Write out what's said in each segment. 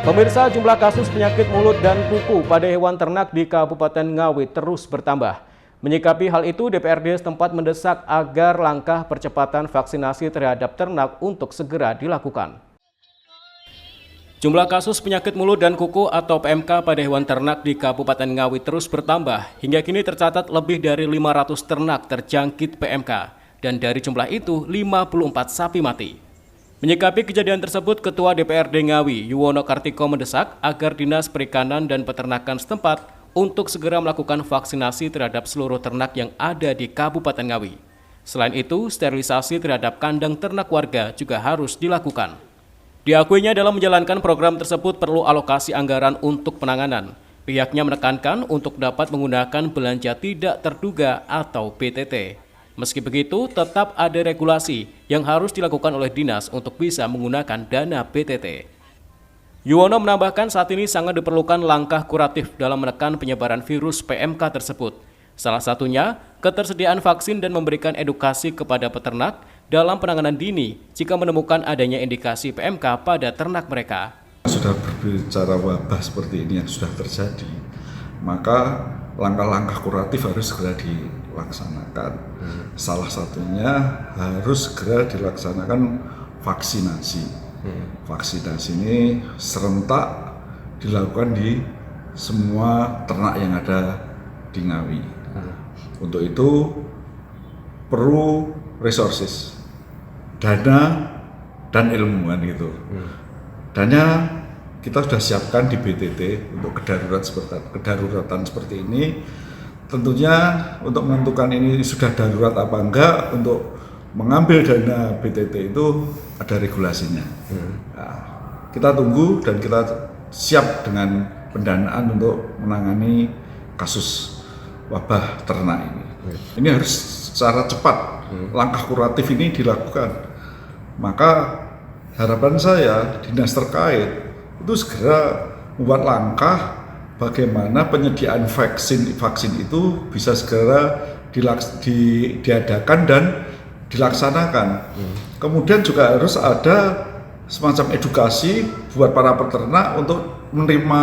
Pemirsa, jumlah kasus penyakit mulut dan kuku pada hewan ternak di Kabupaten Ngawi terus bertambah. Menyikapi hal itu, DPRD setempat mendesak agar langkah percepatan vaksinasi terhadap ternak untuk segera dilakukan. Jumlah kasus penyakit mulut dan kuku atau PMK pada hewan ternak di Kabupaten Ngawi terus bertambah. Hingga kini tercatat lebih dari 500 ternak terjangkit PMK. Dan dari jumlah itu, 54 sapi mati. Menyikapi kejadian tersebut, Ketua DPRD Ngawi, Yuwono Kartiko mendesak agar Dinas Perikanan dan Peternakan setempat untuk segera melakukan vaksinasi terhadap seluruh ternak yang ada di Kabupaten Ngawi. Selain itu, sterilisasi terhadap kandang ternak warga juga harus dilakukan. Diakuinya dalam menjalankan program tersebut perlu alokasi anggaran untuk penanganan. Pihaknya menekankan untuk dapat menggunakan belanja tidak terduga atau BTT. Meski begitu, tetap ada regulasi yang harus dilakukan oleh dinas untuk bisa menggunakan dana BTT. Yuwono menambahkan saat ini sangat diperlukan langkah kuratif dalam menekan penyebaran virus PMK tersebut. Salah satunya, ketersediaan vaksin dan memberikan edukasi kepada peternak dalam penanganan dini jika menemukan adanya indikasi PMK pada ternak mereka. Sudah berbicara wabah seperti ini yang sudah terjadi, maka langkah-langkah kuratif harus segera dilaksanakan. Salah satunya harus segera dilaksanakan vaksinasi. Vaksinasi ini serentak dilakukan di semua ternak yang ada di Ngawi. Untuk itu perlu resources, dana dan ilmu kan gitu. Dana kita sudah siapkan di BTT untuk kedaruratan seperti ini. Tentunya untuk menentukan ini sudah darurat apa enggak, untuk mengambil dana BTT itu ada regulasinya. Nah, kita tunggu dan kita siap dengan pendanaan untuk menangani kasus wabah ternak ini. Ini harus secara cepat, langkah kuratif ini dilakukan. Maka harapan saya dinas terkait itu segera membuat langkah bagaimana penyediaan vaksin itu bisa segera diadakan dan dilaksanakan. Kemudian juga harus ada semacam edukasi buat para peternak untuk menerima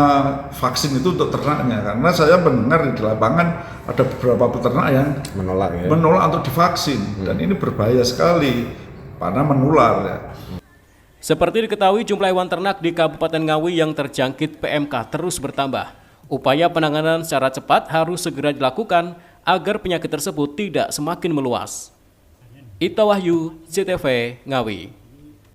vaksin itu untuk ternaknya, karena saya mendengar di lapangan ada beberapa peternak yang menolak untuk divaksin dan ini berbahaya sekali karena menular ya. Seperti diketahui, jumlah hewan ternak di Kabupaten Ngawi yang terjangkit PMK terus bertambah. Upaya penanganan secara cepat harus segera dilakukan agar penyakit tersebut tidak semakin meluas. Ita Wahyu, CTV Ngawi.